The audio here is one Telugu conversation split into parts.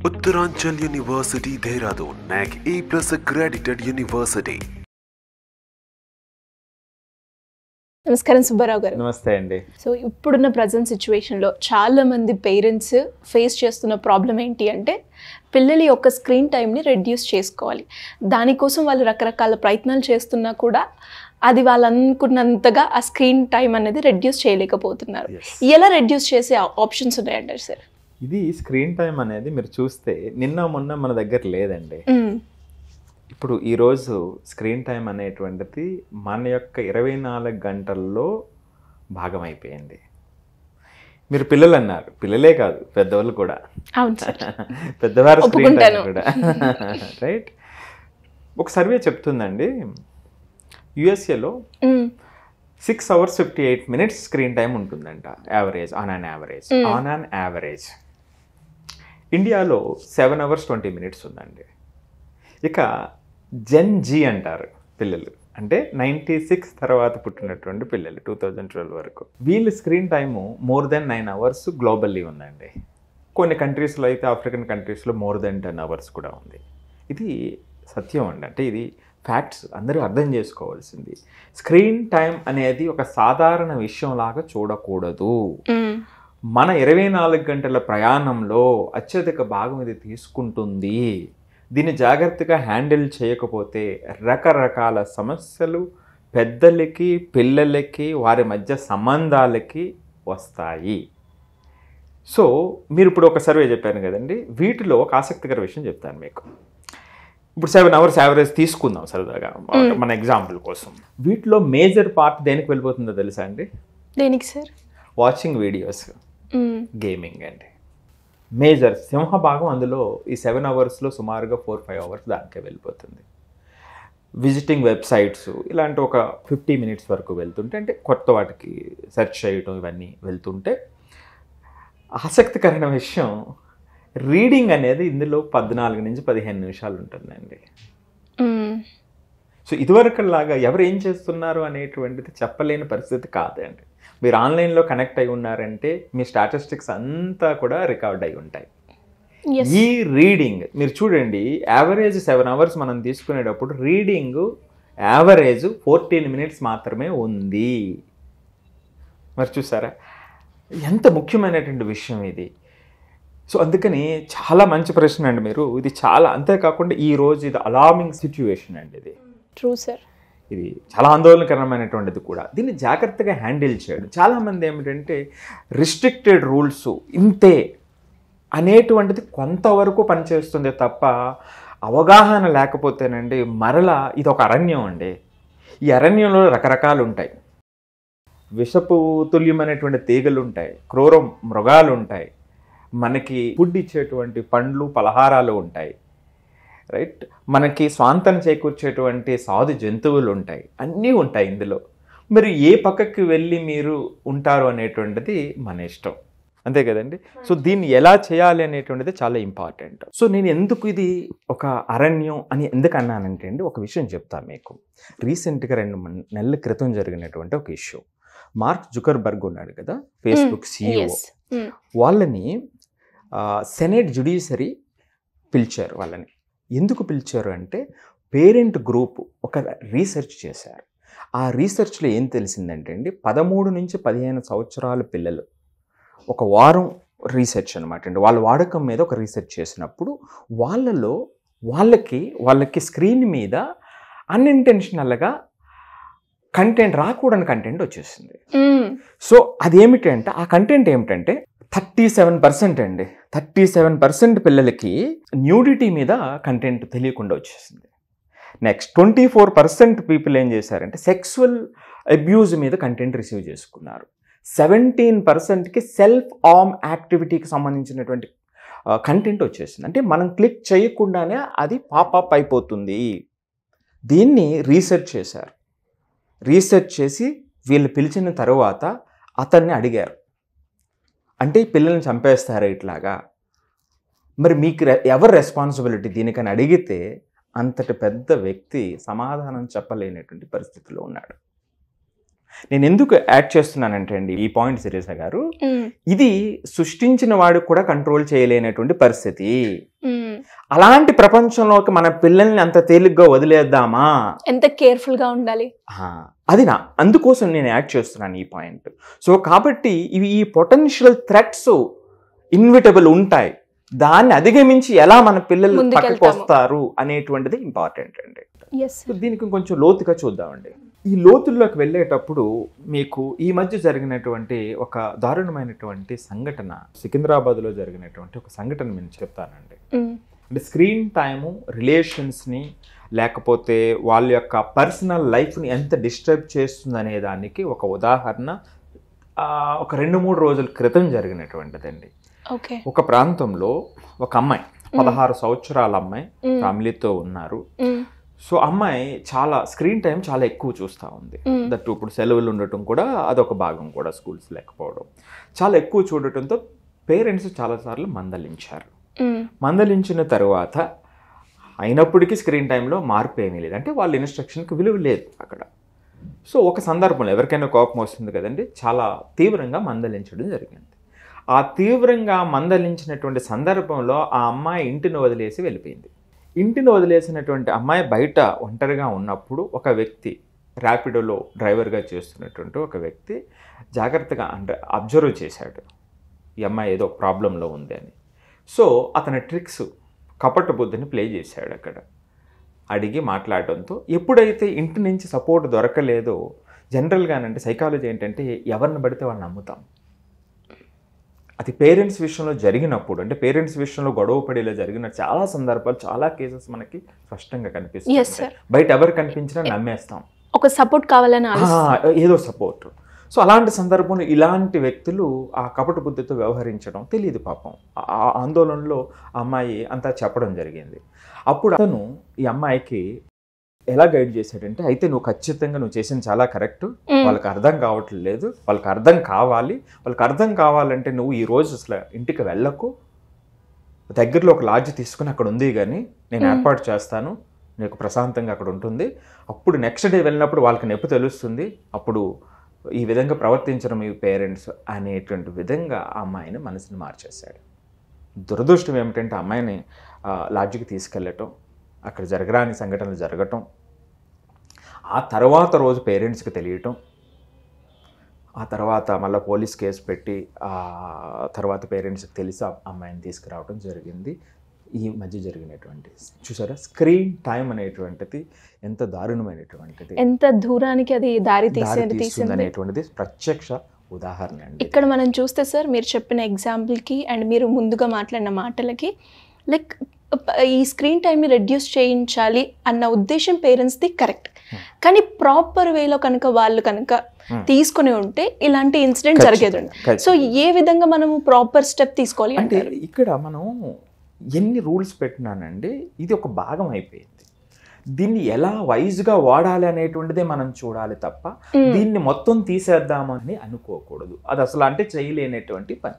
Uttaranchal University, Dehradun, NAC A+ accredited university. నమస్కారం సుబ్బారావు గారు. నమస్తే అండి. సో ఇప్పుడున్న ప్రజెంట్ సిచ్యువేషన్లో చాలా మంది పేరెంట్స్ ఫేస్ చేస్తున్న ప్రాబ్లం ఏంటి అంటే పిల్లల యొక్క స్క్రీన్ టైంని రెడ్యూస్ చేసుకోవాలి. దానికోసం వాళ్ళు రకరకాల ప్రయత్నాలు చేస్తున్నా కూడా అది వాళ్ళు అనుకున్నంతగా ఆ స్క్రీన్ టైం అనేది రెడ్యూస్ చేయలేకపోతున్నారు. ఎలా రెడ్యూస్ చేసే ఆప్షన్స్ ఉన్నాయంటారు సార్? ఇది స్క్రీన్ టైం అనేది మీరు చూస్తే నిన్న మొన్న మన దగ్గర లేదండి. ఇప్పుడు ఈరోజు స్క్రీన్ టైం అనేటువంటిది మన యొక్క 24 గంటల్లో భాగమైపోయింది. మీరు పిల్లలు అన్నారు, పిల్లలే కాదు పెద్దవాళ్ళు కూడా. అవును సార్, పెద్దవారు స్క్రీన్ టైం కూడా రైట్. ఒక సర్వే చెప్తుందండి, యుఎస్ఏలో 6 hours 58 minutes స్క్రీన్ టైం ఉంటుందంట యావరేజ్, ఆన్ అన్ యావరేజ్. ఇండియాలో 7 hours 20 minutes ఉందండి. ఇక జెన్ జీ అంటారు పిల్లలు, అంటే 96 తర్వాత పుట్టినటువంటి పిల్లలు 2012 వరకు, వీళ్ళు screen time more than 9 hours globally ఉందండి. కొన్ని కంట్రీస్లో అయితే, ఆఫ్రికన్ కంట్రీస్లో more than 10 hours కూడా ఉంది. ఇది సత్యం అండి, అంటే ఇది ఫ్యాక్ట్స్, అందరూ అర్థం చేసుకోవాల్సింది. స్క్రీన్ టైం అనేది ఒక సాధారణ విషయంలాగా చూడకూడదు. మన 24 గంటల ప్రయాణంలో అత్యధిక భాగం ఇది తీసుకుంటుంది. దీన్ని జాగ్రత్తగా హ్యాండిల్ చేయకపోతే రకరకాల సమస్యలు పెద్దలకి, పిల్లలకి, వారి మధ్య సంబంధాలకి వస్తాయి. సో మీరు ఇప్పుడు ఒక సర్వే చెప్పాను కదండి, వీటిలో ఒక ఆసక్తికర విషయం చెప్తాను మీకు. ఇప్పుడు 7 hours యావరేజ్ తీసుకుందాం సరదాగా మన ఎగ్జాంపుల్ కోసం. వీటిలో మేజర్ పార్ట్ దేనికి వెళ్ళిపోతుందో తెలుసా అండి? దేనికి సార్? వాచింగ్ వీడియోస్, గేమింగ్ అండి. మేజర్ సింహభాగం అందులో ఈ 7 hours సుమారుగా 4-5 hours దానికే వెళ్ళిపోతుంది. విజిటింగ్ వెబ్సైట్స్ ఇలాంటి ఒక 50 minutes వరకు వెళ్తుంటే, అంటే కొత్త వాటికి సెర్చ్ చేయటం ఇవన్నీ వెళ్తుంటే, ఆసక్తికరమైన విషయం రీడింగ్ అనేది ఇందులో 14 నుంచి 15 నిమిషాలు ఉంటుందండి. సో ఇదివరకులాగా ఎవరు ఏం చేస్తున్నారు అనేటువంటిది చెప్పలేని పరిస్థితి కాదండి. మీరు ఆన్లైన్లో కనెక్ట్ అయి ఉన్నారంటే మీ స్టాటిస్టిక్స్ అంతా కూడా రికార్డ్ అయి ఉంటాయి. ఈ రీడింగ్ మీరు చూడండి, యావరేజ్ 7 hours మనం తీసుకునేటప్పుడు రీడింగ్ యావరేజ్ 14 minutes మాత్రమే ఉంది. మరి చూసారా ఎంత ముఖ్యమైనటువంటి విషయం ఇది. సో అందుకని చాలా మంచి ప్రశ్న అండి మీరు, ఇది చాలా. అంతేకాకుండా ఈరోజు ఇది అలార్మింగ్ సిచ్యువేషన్ అండి, ఇది ట్రూ సార్. ఇది చాలా ఆందోళనకరమైనటువంటిది కూడా. దీన్ని జాగ్రత్తగా హ్యాండిల్ చేయడం. చాలామంది ఏమిటంటే రిస్ట్రిక్టెడ్ రూల్స్ ఇంతే అనేటువంటిది కొంతవరకు పనిచేస్తుంది తప్ప, అవగాహన లేకపోతేనండి మరలా ఇది ఒక అరణ్యం అండి. ఈ అరణ్యంలో రకరకాలు ఉంటాయి. విషపు తుల్యమైనటువంటి తీగలు ఉంటాయి, క్రూర మృగాలు ఉంటాయి, మనకి ఫుడ్ ఇచ్చేటువంటి పండ్లు పలహారాలు ఉంటాయి, రైట్, మనకి స్వాంతం చేకూర్చేటువంటి సాధు జంతువులు ఉంటాయి, అన్నీ ఉంటాయి ఇందులో. మీరు ఏ పక్కకి వెళ్ళి మీరు ఉంటారు అనేటువంటిది మన ఇష్టం, అంతే కదండి. సో దీన్ని ఎలా చేయాలి అనేటువంటిది చాలా ఇంపార్టెంట్. సో నేను ఎందుకు ఇది ఒక అరణ్యం అని ఎందుకు అన్నానంటే అండి, ఒక విషయం చెప్తాను మీకు. రీసెంట్గా 2 నెలల క్రితం జరిగినటువంటి ఒక ఇష్యూ. మార్క్ జుకర్బర్గ్ ఉన్నాడు కదా, ఫేస్బుక్ CEO, వాళ్ళని సెనేట్ జ్యుడిషియరీ పిలిచారు. వాళ్ళని ఎందుకు పిలిచారు అంటే, పేరెంట్ గ్రూప్ ఒక రీసెర్చ్ చేశారు. ఆ రీసెర్చ్లో ఏం తెలిసిందంటే అండి, 13 నుంచి 15 సంవత్సరాల పిల్లలు ఒక వారం రీసెర్చ్ అనమాట అండి, వాళ్ళ వాడకం మీద ఒక రీసెర్చ్ చేసినప్పుడు వాళ్ళకి స్క్రీన్ మీద అన్ఇంటెన్షనల్గా కంటెంట్, రాకూడని కంటెంట్ వచ్చేసింది. సో అదేమిటంటే, ఆ కంటెంట్ ఏమిటంటే 37% అండి, 37% పిల్లలకి న్యూడిటీ మీద కంటెంట్ తెలియకుండా వచ్చేసింది. నెక్స్ట్ 24% పీపుల్ ఏం చేశారంటే సెక్సువల్ అబ్యూజ్ మీద కంటెంట్ రిసీవ్ చేసుకున్నారు. 17%కి సెల్ఫ్ ఆర్మ్ యాక్టివిటీకి సంబంధించినటువంటి కంటెంట్ వచ్చేసింది. అంటే మనం క్లిక్ చేయకుండానే అది పాపప్ అయిపోతుంది. దీన్ని రీసెర్చ్ చేశారు. రీసెర్చ్ చేసి వీళ్ళు పిలిచిన తర్వాత అతన్ని అడిగారు, అంటే ఈ పిల్లల్ని చంపేస్తారా ఇట్లాగా, మరి మీకు ఎవరు రెస్పాన్సిబిలిటీ దీనికని అడిగితే అంతటి పెద్ద వ్యక్తి సమాధానం చెప్పలేనటువంటి పరిస్థితిలో ఉన్నాడు. నేను ఎందుకు యాడ్ చేస్తున్నానంటే అండి ఈ పాయింట్ శిరీష గారు, ఇది సృష్టించిన వాడు కూడా కంట్రోల్ చేయలేనటువంటి పరిస్థితి. అలాంటి ప్రపంచంలోకి మన పిల్లల్ని అంత తేలిగ్గా వదిలేద్దామా? ఎంత కేర్ఫుల్ గా ఉండాలి అది అందుకోసం నేను యాడ్ చేస్తున్నాను ఈ పాయింట్. సో కాబట్టి ఈ పొటెన్షియల్ థ్రెట్స్ ఇన్విటబుల్ ఉంటాయి, దాన్ని అధిగమించి ఎలా మన పిల్లలు పక్కకు వస్తారు అనేటువంటిది ఇంపార్టెంట్ అండి. దీనికి కొంచెం లోతుగా చూద్దామండి. ఈ లోతుల్లోకి వెళ్ళేటప్పుడు మీకు ఈ మధ్య జరిగినటువంటి ఒక దారుణమైనటువంటి సంఘటన, సికింద్రాబాద్లో జరిగినటువంటి ఒక సంఘటన నేను చెప్తానండి. అంటే స్క్రీన్ టైము రిలేషన్స్ని లేకపోతే వాళ్ళ యొక్క పర్సనల్ లైఫ్ని ఎంత డిస్టర్బ్ చేస్తుందనే దానికి ఒక ఉదాహరణ ఒక 2-3 రోజుల క్రితం జరిగినటువంటిదండి. ఒక ప్రాంతంలో ఒక అమ్మాయి, 16 సంవత్సరాల అమ్మాయి, ఫ్యామిలీతో ఉన్నారు. సో అమ్మాయి చాలా స్క్రీన్ టైం చాలా ఎక్కువ చూస్తూ ఉంది. దట్ ఇప్పుడు సెలవులు ఉండటం కూడా అదొక భాగం కూడా, స్కూల్స్ లేకపోవడం చాలా ఎక్కువ చూడటంతో పేరెంట్స్ చాలాసార్లు మందలించారు. మందలించిన తర్వాత అయినప్పటికీ స్క్రీన్ టైంలో మార్పు ఏమీ లేదు, అంటే వాళ్ళ ఇన్స్ట్రక్షన్కి విలువ లేదు అక్కడ. సో ఒక సందర్భంలో ఎవరికైనా కోపం వస్తుంది కదండి, చాలా తీవ్రంగా మందలించడం జరిగింది. ఆ తీవ్రంగా మందలించినటువంటి సందర్భంలో ఆ అమ్మాయి ఇంటిని వదిలేసి వెళ్ళిపోయింది. ఇంటిని వదిలేసినటువంటి అమ్మాయి బయట ఒంటరిగా ఉన్నప్పుడు ఒక వ్యక్తి, ర్యాపిడోలో డ్రైవర్గా చేస్తున్నటువంటి ఒక వ్యక్తి జాగ్రత్తగా అబ్జర్వ్ చేశాడు, ఈ అమ్మాయి ఏదో ప్రాబ్లంలో ఉంది అని. సో అతని ట్రిక్స్, కపట బుద్ధిని ప్లే చేశాడు అక్కడ. అడిగి మాట్లాడడంతో ఎప్పుడైతే ఇంటి నుంచి సపోర్ట్ దొరకలేదో, జనరల్గానంటే సైకాలజీ ఏంటంటే ఎవరిని పడితే వాళ్ళని నమ్ముతాం. అది పేరెంట్స్ విషయంలో జరిగినప్పుడు, అంటే పేరెంట్స్ విషయంలో గొడవ పడేలా జరిగిన చాలా సందర్భాలు, చాలా కేసెస్ మనకి స్పష్టంగా కనిపిస్తాయి. బయట ఎవరు కనిపించినా నమ్మేస్తాం, ఒక సపోర్ట్ కావాలని, ఏదో సపోర్ట్. సో అలాంటి సందర్భంలో ఇలాంటి వ్యక్తులు ఆ కపట బుద్ధితో వ్యవహరించడం తెలియదు పాపం. ఆ ఆందోళనలో అమ్మాయి అంతా చెప్పడం జరిగింది. అప్పుడు అతను ఈ అమ్మాయికి ఎలా గైడ్ చేశాడంటే, అయితే నువ్వు ఖచ్చితంగా నువ్వు చేసింది చాలా కరెక్ట్, వాళ్ళకి అర్థం కావట్లేదు, వాళ్ళకి అర్థం కావాలి, వాళ్ళకి అర్థం కావాలంటే నువ్వు ఈ రోజు అసలు ఇంటికి వెళ్ళకు, దగ్గరలో ఒక లాడ్జ్ తీసుకుని అక్కడ ఉంది కానీ నేను ఏర్పాటు చేస్తాను, నీకు ప్రశాంతంగా అక్కడ ఉంటుంది, అప్పుడు నెక్స్ట్ డే వెళ్ళినప్పుడు వాళ్ళకి నొప్పి తెలుస్తుంది, అప్పుడు ఈ విధంగా ప్రవర్తించడం మీ పేరెంట్స్ అనేటువంటి విధంగా ఆ అమ్మాయిని మనసుని మార్చేశాడు. దురదృష్టం ఏమిటంటే అమ్మాయిని లాడ్జికి తీసుకెళ్ళటం, అక్కడ జరగరాని సంఘటనలు జరగటం, ఆ తర్వాత రోజు పేరెంట్స్కి తెలియటం, ఆ తర్వాత మళ్ళీ పోలీస్ కేసు పెట్టి ఆ తర్వాత పేరెంట్స్కి తెలిసి అమ్మాయిని తీసుకురావడం జరిగింది. ఈ మధ్య జరిగినటువంటి చూసారా, స్క్రీన్ టైం అనేటువంటిది ఎంత దారుణమైనటువంటిది, ఎంత దూరానికి అది దారి తీస్తుంది అనేటువంటిది ప్రత్యక్ష ఉదాహరణ అండి. ఇక్కడ మనం చూస్తే సార్, మీరు చెప్పిన ఎగ్జాంపుల్కి అండ్ మీరు ముందుగా మాట్లాడిన మాటలకి, లైక్ ఈ స్క్రీన్ టైంని రెడ్యూస్ చేయించాలి అన్న ఉద్దేశం పేరెంట్స్ది కరెక్ట్, కానీ ప్రాపర్ వేలో కనుక వాళ్ళు కనుక తీసుకుని ఉంటే ఇలాంటి ఇన్సిడెంట్ జరిగేది. సో ఏ విధంగా మనము ప్రాపర్ స్టెప్ తీసుకోవాలి అంటే, ఇక్కడ మనం ఎన్ని రూల్స్ పెట్టినానండి, ఇది ఒక భాగం అయిపోయింది. దీన్ని ఎలా వైజ్గా వాడాలి అనేటువంటిదే మనం చూడాలి తప్ప దీన్ని మొత్తం తీసేద్దామని అనుకోకూడదు. అది అసలు అంటే చేయలేనటువంటి పని.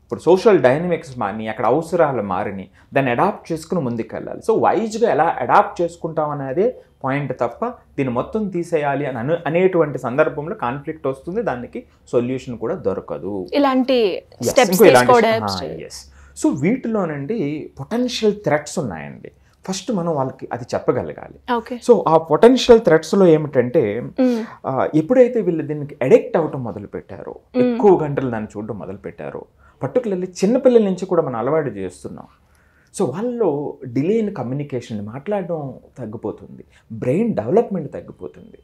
ఇప్పుడు సోషల్ డైనమిక్స్ మారిని, అక్కడ అవసరాలు మారిని, దాన్ని అడాప్ట్ చేసుకుని ముందుకెళ్ళాలి. సో వైజ్గా ఎలా అడాప్ట్ చేసుకుంటాం అనేదే పాయింట్ తప్ప దీన్ని మొత్తం తీసేయాలి అని అనేటువంటి సందర్భంలో కాన్ఫ్లిక్ట్ వస్తుంది, దానికి సొల్యూషన్ కూడా దొరకదు. ఇలాంటి సో వీటిలోనండి పొటెన్షియల్ థ్రెట్స్ ఉన్నాయండి. ఫస్ట్ మనం వాళ్ళకి అది చెప్పగలగాలి. సో ఆ పొటెన్షియల్ థ్రెట్స్లో ఏమిటంటే, ఎప్పుడైతే వీళ్ళు దీనికి అడిక్ట్ అవ్వటం మొదలు పెట్టారో, ఎక్కువ గంటలు దాన్ని చూడడం మొదలు పెట్టారో, పర్టికులర్లీ చిన్నపిల్లల నుంచి కూడా మనం అలవాటు చేస్తున్నాం. సో వాళ్ళు డిలే ఇన్ కమ్యూనికేషన్, మాట్లాడడం తగ్గిపోతుంది, బ్రెయిన్ డెవలప్మెంట్ తగ్గిపోతుంది.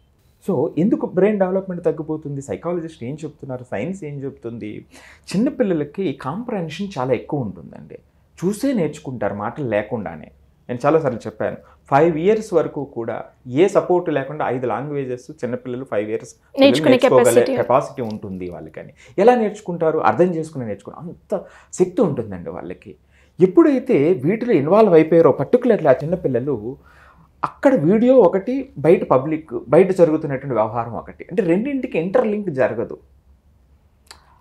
సో ఎందుకు బ్రెయిన్ డెవలప్మెంట్ తగ్గిపోతుంది? సైకాలజిస్ట్ ఏం చెప్తున్నారు, సైన్స్ ఏం చెప్తుంది? చిన్నపిల్లలకి కాంప్రహెన్షన్ చాలా ఎక్కువ ఉంటుందండి, చూసే నేర్చుకుంటారు మాటలు లేకుండానే. నేను చాలాసార్లు చెప్పాను, 5 years వరకు కూడా ఏ సపోర్ట్ లేకుండా 5 లాంగ్వేజెస్ చిన్నపిల్లలు 5 years నేర్చుకోగల కెపాసిటీ ఉంటుంది వాళ్ళకని. ఎలా నేర్చుకుంటారు? అర్థం చేసుకుని నేర్చుకుంటారు, అంత శక్తి ఉంటుందండి వాళ్ళకి. ఎప్పుడైతే వీటిలో ఇన్వాల్వ్ అయిపోయారో, పర్టికులర్లీ ఆ చిన్నపిల్లలు, అక్కడ వీడియో ఒకటి, బయట పబ్లిక్, బయట జరుగుతున్నటువంటి వ్యవహారం ఒకటి, అంటే రెండింటికి ఇంటర్లింక్ జరగదు,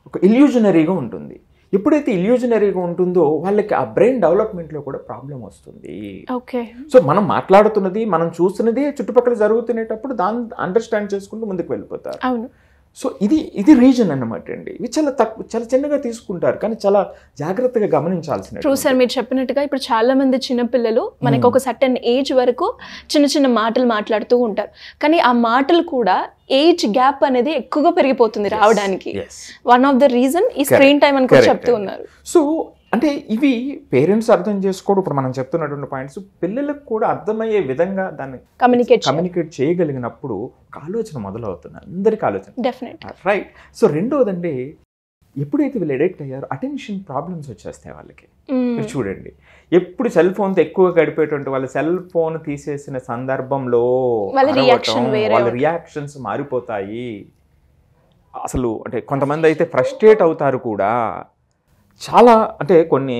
ఒక ఇల్యూజనరీగా ఉంటుంది. ఎప్పుడైతే ఇల్యూజనరీగా ఉంటుందో వాళ్ళకి ఆ బ్రెయిన్ డెవలప్మెంట్లో కూడా ప్రాబ్లం వస్తుంది. ఓకే. సో మనం మాట్లాడుతున్నది, మనం చూస్తున్నది చుట్టుపక్కల జరుగుతునేటప్పుడు దాన్ని అండర్స్టాండ్ చేసుకుంటూ ముందుకు వెళ్ళిపోతారు. అవును. సో ఇది రీజన్ అన్నమాట అండి. ఇవి చాలా చిన్నగా తీసుకుంటారు, కానీ చాలా జాగ్రత్తగా గమనించాల్సిన. ట్రూ సార్, మీరు చెప్పినట్టుగా ఇప్పుడు చాలా మంది చిన్నపిల్లలు మనకి ఒక సర్టెన్ ఏజ్ వరకు చిన్న చిన్న మాటలు మాట్లాడుతూ ఉంటారు, కానీ ఆ మాటలు కూడా ఏజ్ గ్యాప్ అనేది ఎక్కువగా పెరిగిపోతుంది రావడానికి. వన్ ఆఫ్ ద రీజన్ ఈ స్క్రీన్ టైం అని కూడా చెప్తూ ఉన్నారు. సో అంటే ఇవి పేరెంట్స్ అర్థం చేసుకోవడం, ఇప్పుడు మనం చెప్తున్నటువంటి పాయింట్స్ పిల్లలకు కూడా అర్థమయ్యే విధంగా దాన్ని కమ్యూనికేట్ చేయగలిగినప్పుడు ఒక ఆలోచన మొదలవుతుంది, అందరికీ ఆలోచన. Definite right. సో రెండోదండి, ఎప్పుడైతే వీళ్ళు అడిక్ట్ అయ్యారో అటెన్షన్ ప్రాబ్లమ్స్ వచ్చేస్తాయి వాళ్ళకి. మీరు చూడండి, ఎప్పుడు సెల్ ఫోన్తో ఎక్కువ గడిపేటువంటి వాళ్ళ సెల్ ఫోన్ తీసేసిన సందర్భంలో వాళ్ళ రియాక్షన్స్ మారిపోతాయి. అసలు అంటే కొంతమంది అయితే ఫ్రస్ట్రేట్ అవుతారు కూడా. చాలా అంటే కొన్ని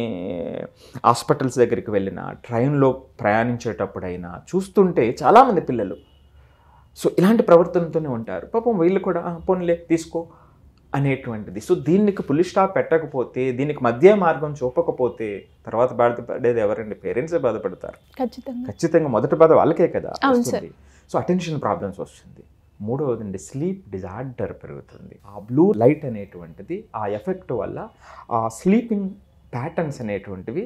హాస్పిటల్స్ దగ్గరికి వెళ్ళిన, ట్రైన్లో ప్రయాణించేటప్పుడైనా చూస్తుంటే చాలామంది పిల్లలు సో ఇలాంటి ప్రవర్తనతోనే ఉంటారు. పాపం వీళ్ళు కూడా పోనీలే తీసుకో అనేటువంటిది. సో దీనికి పులి స్టాప్ పెట్టకపోతే, దీనికి మధ్య మార్గం చూపకపోతే తర్వాత బాధపడేది ఎవరండి? పేరెంట్సే బాధపడతారు ఖచ్చితంగా. మొదటి బాధ వాళ్ళకే కదా వస్తుంది. సో అటెన్షన్ ప్రాబ్లమ్స్ వస్తుంది. మూడవదండి, స్లీప్ డిజార్డర్ పెరుగుతుంది. ఆ బ్లూ లైట్ అనేటువంటిది ఆ ఎఫెక్ట్ వల్ల ఆ స్లీపింగ్ ప్యాటర్న్స్ అనేటువంటివి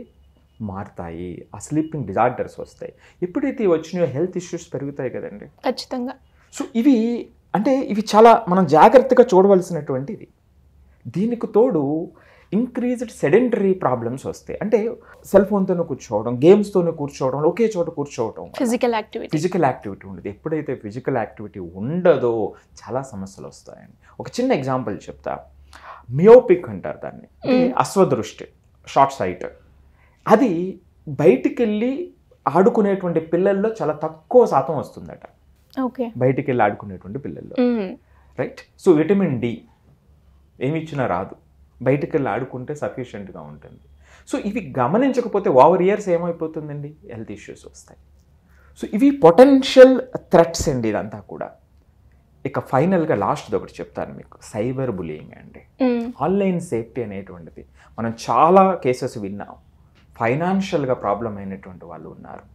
మారుతాయి, ఆ స్లీపింగ్ డిజార్డర్స్ వస్తాయి. ఎప్పుడైతే వచ్చినాయో హెల్త్ ఇష్యూస్ పెరుగుతాయి కదండి ఖచ్చితంగా. సో ఇవి చాలా మనం జాగ్రత్తగా చూడవలసినటువంటిది. దీనికి తోడు ఇంక్రీజ్డ్ సెడెంటరీ ప్రాబ్లమ్స్ వస్తాయి. అంటే సెల్ ఫోన్తోనే కూర్చోవడం, గేమ్స్తోనే కూర్చోవడం, ఒకే చోట కూర్చోవడం, ఫిజికల్ యాక్టివిటీ ఉండదు. ఎప్పుడైతే ఫిజికల్ యాక్టివిటీ ఉండదో చాలా సమస్యలు వస్తాయండి. ఒక చిన్న ఎగ్జాంపుల్ చెప్తా. మియోపిక్ అంటారు దాన్ని, అశ్వదృష్టి, షార్ట్ సైట్. అది బయటికి వెళ్ళి ఆడుకునేటువంటి పిల్లల్లో చాలా తక్కువ శాతం వస్తుందట. బయటికి వెళ్ళి ఆడుకునేటువంటి పిల్లల్లో. రైట్. సో విటమిన్ డి ఏమి ఇచ్చినా రాదు, బయటికి వెళ్ళి ఆడుకుంటే సఫిషియెంట్గా ఉంటుంది. సో ఇవి గమనించకపోతే ఓవర్ ఇయర్స్ ఏమైపోతుందండి, హెల్త్ ఇష్యూస్ వస్తాయి. సో ఇవి పొటెన్షియల్ థ్రెట్స్ అండి ఇదంతా కూడా. ఇక ఫైనల్గా లాస్ట్ది ఒకటి చెప్తాను మీకు, సైబర్ బులియింగ్ అండి. ఆన్లైన్ సేఫ్టీ అనేటువంటిది మనం చాలా కేసెస్ విన్నాం. ఫైనాన్షియల్గా ప్రాబ్లం అయినటువంటి వాళ్ళు ఉన్నారు.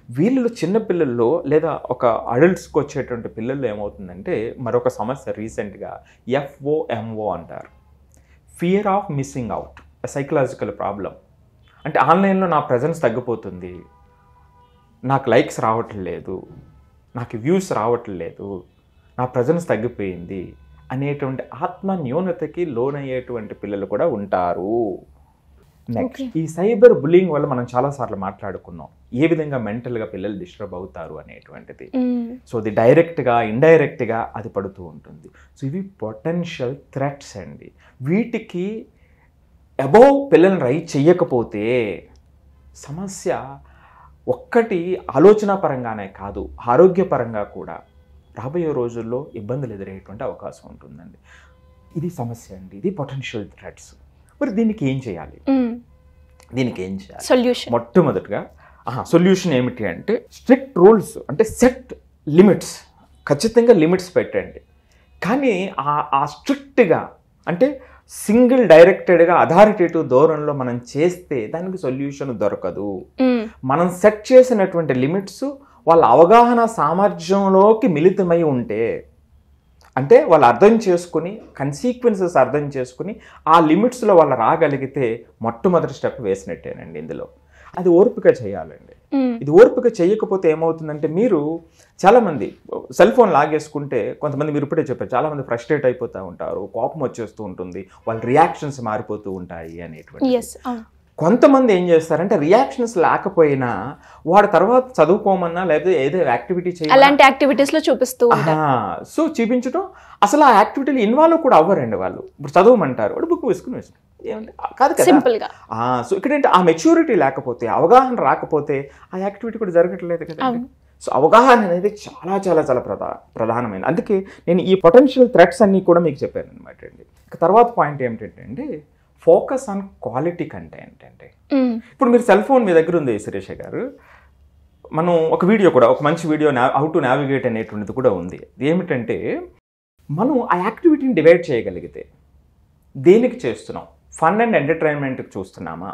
వీళ్ళు చిన్నపిల్లల్లో లేదా ఒక అడల్ట్స్కి వచ్చేటువంటి పిల్లల్లో ఏమవుతుందంటే మరొక సమస్య రీసెంట్గా FOMO అంటారు, fear of missing out, psychological problem. అంటే ఆన్లైన్లో నా ప్రెజెన్స్ తగ్గిపోతుంది, నాకు లైక్స్ రావట్లేదు, నాకు వ్యూస్ రావట్లేదు, నా ప్రెజెన్స్ తగ్గిపోయింది అనేటువంటి ఆత్మ న్యూనతకి లోనయ్యేటువంటి పిల్లలు కూడా ఉంటారు. నెక్స్ట్, ఈ సైబర్ బుల్లింగ్ వల్ల మనం చాలాసార్లు మాట్లాడుకున్నాం ఏ విధంగా మెంటల్గా పిల్లలు డిస్టర్బ్ అవుతారు అనేటువంటిది. సో అది డైరెక్ట్గా ఇండైరెక్ట్గా అది పడుతూ ఉంటుంది. సో ఇవి పొటెన్షియల్ థ్రెట్స్ అండి. వీటికి అబౌవ్ పిల్లల్ని రైట్ చెయ్యకపోతే సమస్య ఒక్కటి ఆలోచన పరంగానే కాదు, ఆరోగ్యపరంగా కూడా రాబోయే రోజుల్లో ఇబ్బందులు ఎదురయ్యేటువంటి అవకాశం ఉంటుందండి. ఇది సమస్య అండి, ఇది పొటెన్షియల్ థ్రెట్స్. మరి దీనికి ఏం చేయాలి? సొల్యూషన్ మొట్టమొదటిగా సొల్యూషన్ ఏమిటి అంటే స్ట్రిక్ట్ రూల్స్, అంటే సెట్ లిమిట్స్, ఖచ్చితంగా లిమిట్స్ పెట్టండి. కానీ ఆ స్ట్రిక్ట్గా అంటే సింగిల్ డైరెక్టెడ్గా అథారిటేటివ్ ధోరణిలో మనం చేస్తే దానికి సొల్యూషన్ దొరకదు. మనం సెట్ చేసినటువంటి లిమిట్స్ వాళ్ళ అవగాహన సామర్థ్యంలోకి మిళితమై ఉంటే, అంటే వాళ్ళు అర్థం చేసుకుని కన్సీక్వెన్సెస్ అర్థం చేసుకుని ఆ లిమిట్స్లో వాళ్ళు రాగలిగితే మొట్టమొదటి స్టెప్ వేసినట్టేనండి. ఇందులో అది ఓర్పుక చేయాలండి. ఇది ఓర్పుక చేయకపోతే ఏమవుతుందంటే, మీరు చాలామంది సెల్ ఫోన్ లాగేసుకుంటే కొంతమంది, మీరు ఇప్పుడే చెప్పారు, చాలామంది ఫ్రస్ట్రేట్ అయిపోతూ ఉంటారు, కోపం వచ్చేస్తూ ఉంటుంది, వాళ్ళ రియాక్షన్స్ మారిపోతూ ఉంటాయి అనేటువంటి. కొంతమంది ఏం చేస్తారంటే రియాక్షన్స్ లేకపోయినా వాడు తర్వాత చదువుకోమన్నా లేకపోతే ఏదో యాక్టివిటీ చేయాలి అలాంటి యాక్టివిటీస్లో చూపిస్తూ ఉంటారు. సో చూపించడం, అసలు ఆ యాక్టివిటీలు ఇన్వాల్వ్ కూడా అవ్వరండి. వాళ్ళు ఇప్పుడు చదవమంటారు, వాడు బుక్ వేసుకుని కాదు కదా. సో ఇక్కడేంటి ఆ మెచ్యూరిటీ లేకపోతే, అవగాహన రాకపోతే ఆ యాక్టివిటీ కూడా జరగట్లేదు కదా. సో అవగాహన అనేది చాలా చాలా చాలా ప్రధానమైనది. అందుకే నేను ఈ పొటెన్షియల్ థ్రెట్స్ అన్నీ కూడా మీకు చెప్పాను అనమాట అండి. ఇక తర్వాత పాయింట్ ఏమిటంటే అండి, ఫోకస్ ఆన్ క్వాలిటీ కంటెంట్ అంటే. ఇప్పుడు మీరు సెల్ ఫోన్ మీ దగ్గర ఉంది శిరీష గారు, మనం ఒక వీడియో కూడా, ఒక మంచి వీడియో హౌ టు నావిగేట్ అనేటువంటిది కూడా ఉంది. ఏమిటంటే మనం ఆ యాక్టివిటీని డివైడ్ చేయగలిగితే, దేనికి చేస్తున్నాం, ఫన్ అండ్ ఎంటర్టైన్మెంట్కి చూస్తున్నామా,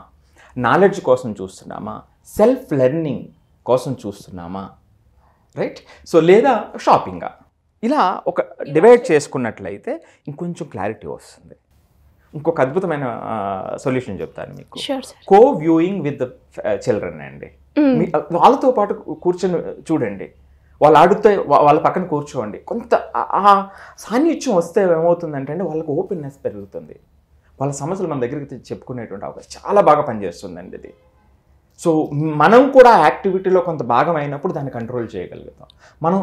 నాలెడ్జ్ కోసం చూస్తున్నామా, సెల్ఫ్ లెర్నింగ్ కోసం చూస్తున్నామా, రైట్? సో లేదా షాపింగా, ఇలా ఒక డివైడ్ చేసుకున్నట్లయితే ఇంకొంచెం క్లారిటీ వస్తుంది. ఇంకొక అద్భుతమైన సొల్యూషన్ చెప్తాను మీకు. కో వ్యూయింగ్ విత్ ద చిల్డ్రన్ అండి. వాళ్ళతో పాటు కూర్చొని చూడండి, వాళ్ళు ఆడుతూ వాళ్ళ పక్కన కూర్చోండి. కొంత ఆ సాన్నిధ్యం వస్తే ఏమవుతుందంటే అండి, వాళ్ళకి ఓపెన్నెస్ పెరుగుతుంది. వాళ్ళ సమస్యలు మన దగ్గరికి చెప్పుకునేటువంటి అవకాశం చాలా బాగా పనిచేస్తుందండి ఇది. సో మనం కూడా యాక్టివిటీలో కొంత భాగం అయినప్పుడు దాన్ని కంట్రోల్ చేయగలుగుతాం. మనం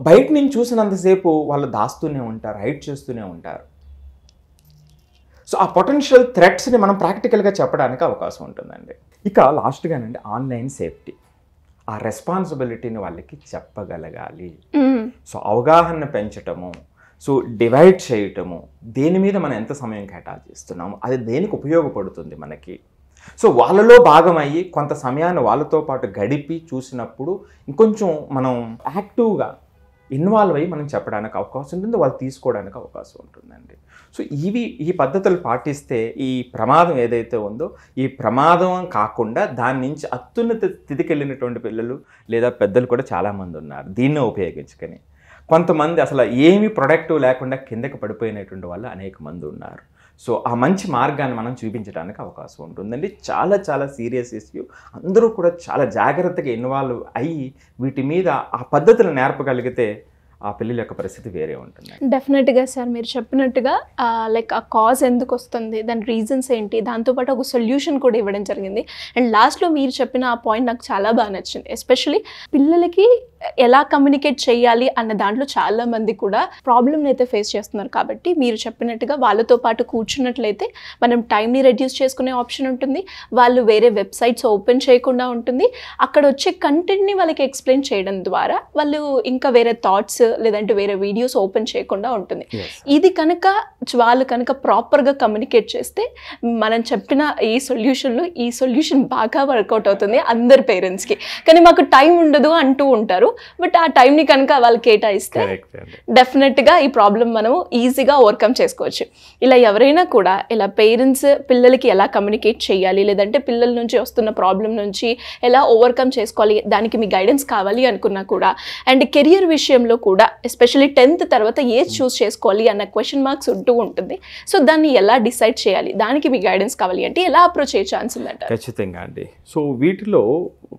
బయట నుంచి చూసినంతసేపు వాళ్ళు దాస్తూనే ఉంటారు, హైడ్ చేస్తూనే ఉంటారు. సో ఆ పొటెన్షియల్ థ్రెట్స్ని మనం ప్రాక్టికల్గా చెప్పడానికి అవకాశం ఉంటుందండి. ఇక లాస్ట్గానండి, ఆన్లైన్ సేఫ్టీ. ఆ రెస్పాన్సిబిలిటీని వాళ్ళకి చెప్పగలగాలి. సో అవగాహన పెంచటము, సో డివైడ్ చేయటము, దేని మీద మనం ఎంత సమయం కేటాయిస్తున్నాము, అది దేనికి ఉపయోగపడుతుంది మనకి. సో వాళ్ళలో భాగమయ్యి కొంత సమయాన్ని వాళ్ళతో పాటు గడిపి చూసినప్పుడు ఇంకొంచెం మనం యాక్టివ్గా ఇన్వాల్వ్ అయ్యి మనం చెప్పడానికి అవకాశం ఉంటుంది, వాళ్ళు తీసుకోవడానికి అవకాశం ఉంటుందండి. సో ఈ పద్ధతులు పాటిస్తే ఈ ప్రమాదం ఏదైతే ఉందో, ఈ ప్రమాదం కాకుండా దాని నుంచి అత్యున్నత స్థితికి వెళ్ళినటువంటి పిల్లలు లేదా పెద్దలు కూడా చాలామంది ఉన్నారు. దీన్నే ఉపయోగించుకొని కొంతమంది అసలు ఏమీ ప్రొడక్టివ్ లేకుండా కిందకి పడిపోయినటువంటి వాళ్ళు అనేక మంది ఉన్నారు. సో ఆ మంచి మార్గాన్ని మనం చూపించడానికి అవకాశం ఉంటుందండి. చాలా చాలా సీరియస్ ఇష్యూ. అందరూ కూడా చాలా జాగ్రత్తగా ఇన్వాల్వ్ అయ్యి వీటి మీద ఆ పద్ధతులు నేర్పగలిగితే ఆ పిల్లల యొక్క పరిస్థితి వేరే ఉంటుంది. డెఫినెట్గా సార్, మీరు చెప్పినట్టుగా లైక్ ఆ కాజ్ ఎందుకు వస్తుంది, దాని రీజన్స్ ఏంటి, దాంతోపాటు ఒక సొల్యూషన్ కూడా ఇవ్వడం జరిగింది. అండ్ లాస్ట్లో మీరు చెప్పిన ఆ పాయింట్ నాకు చాలా బాగా నచ్చింది. ఎస్పెషలీ పిల్లలకి ఎలా కమ్యూనికేట్ చేయాలి అన్న దాంట్లో చాలామంది కూడా ప్రాబ్లమ్ని అయితే ఫేస్ చేస్తున్నారు. కాబట్టి మీరు చెప్పినట్టుగా వాళ్ళతో పాటు కూర్చున్నట్లయితే మనం టైంని రెడ్యూస్ చేసుకునే ఆప్షన్ ఉంటుంది. వాళ్ళు వేరే వెబ్సైట్స్ ఓపెన్ చేయకుండా ఉంటుంది. అక్కడ వచ్చే కంటెంట్ని వాళ్ళకి ఎక్స్ప్లెయిన్ చేయడం ద్వారా వాళ్ళు ఇంకా వేరే థాట్స్ లేదంటే వేరే వీడియోస్ ఓపెన్ చేయకుండా ఉంటుంది. ఇది కనుక వాళ్ళు కనుక ప్రాపర్గా కమ్యూనికేట్ చేస్తే మనం చెప్పిన ఈ సొల్యూషన్ బాగా వర్కౌట్ అవుతుంది అందరి పేరెంట్స్కి. కానీ మాకు టైం ఉండదు అంటూ ఉంటారు. బట్ ఆ టైంని కనుక వాళ్ళు కేటాయిస్తే డెఫినెట్గా ఈ ప్రాబ్లం మనం ఈజీగా ఓవర్కమ్ చేసుకోవచ్చు. ఇలా ఎవరైనా కూడా ఇలా పేరెంట్స్ పిల్లలకి ఎలా కమ్యూనికేట్ చేయాలి, లేదంటే పిల్లల నుంచి వస్తున్న ప్రాబ్లం నుంచి ఎలా ఓవర్కమ్ చేసుకోవాలి, దానికి మీ గైడెన్స్ కావాలి అనుకున్నా కూడా, అండ్ కెరియర్ విషయంలో కూడా ఎస్పెషల్లీ 10th తర్వాత ఏజ్ చూస్ చేసుకోవాలి అన్న క్వశ్చన్ మార్క్స్ ఉంటూ ఉంటుంది. సో దాన్ని ఎలా డిసైడ్ చేయాలి, దానికి మీ గైడెన్స్ కావాలి అంటే ఎలా అప్రోచ్ అయ్యే ఛాన్స్ ఉందంట? ఖచ్చితంగా అండి. సో వీటిలో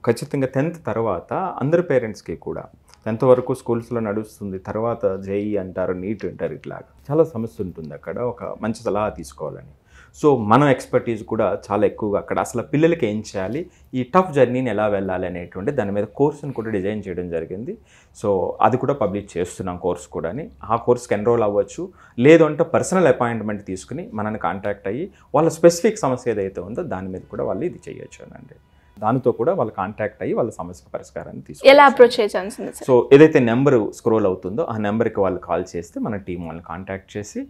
ఖచ్చితంగా 10th తర్వాత అందరి పేరెంట్స్కి కూడా 10th వరకు స్కూల్స్లో నడుస్తుంది, తర్వాత జేఈ అంటారు, నీట్ అంటారు, ఇట్లా చాలా సమస్య ఉంటుంది. అక్కడ ఒక మంచి సలహా తీసుకోవాలని. సో మన ఎక్స్పర్టీజ్ కూడా చాలా ఎక్కువగా అక్కడ అసలు పిల్లలకి ఏం చేయాలి, ఈ టఫ్ జర్నీని ఎలా వెళ్ళాలి అనేటువంటి దాని మీద కోర్సును కూడా డిజైన్ చేయడం జరిగింది. సో అది కూడా పబ్లిష్ చేస్తున్నాం కోర్స్ కూడా. ఆ కోర్స్కి ఎన్రోల్ అవ్వచ్చు, లేదు అంటే పర్సనల్ అపాయింట్మెంట్ తీసుకుని మనల్ని కాంటాక్ట్ అయ్యి వాళ్ళ స్పెసిఫిక్ సమస్య ఏదైతే ఉందో దాని మీద కూడా వాళ్ళు ఇది చేయొచ్చు అనండి. దానితో కూడా వాళ్ళు కాంటాక్ట్ అయ్యి వాళ్ళ సమస్య పరిష్కారాన్ని తీసుకు ఎలా అప్రోచ్ అయ్యే ఛాన్స్ ఉంది? సో ఏదైతే నెంబర్ స్క్రోల్ అవుతుందో ఆ నెంబర్కి వాళ్ళు కాల్ చేస్తే మన టీం వాళ్ళని కాంటాక్ట్ చేసి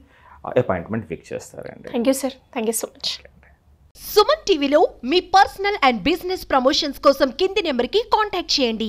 అపాయింట్మెంట్ ఫిక్స్ చేస్తారండి. Thank you sir, thank you so much. Suman టీవీలో మీ పర్సనల్ అండ్ బిజినెస్ ప్రమోషన్స్ కోసం కింది నెంబర్కి కాంటాక్ట్ చేయండి.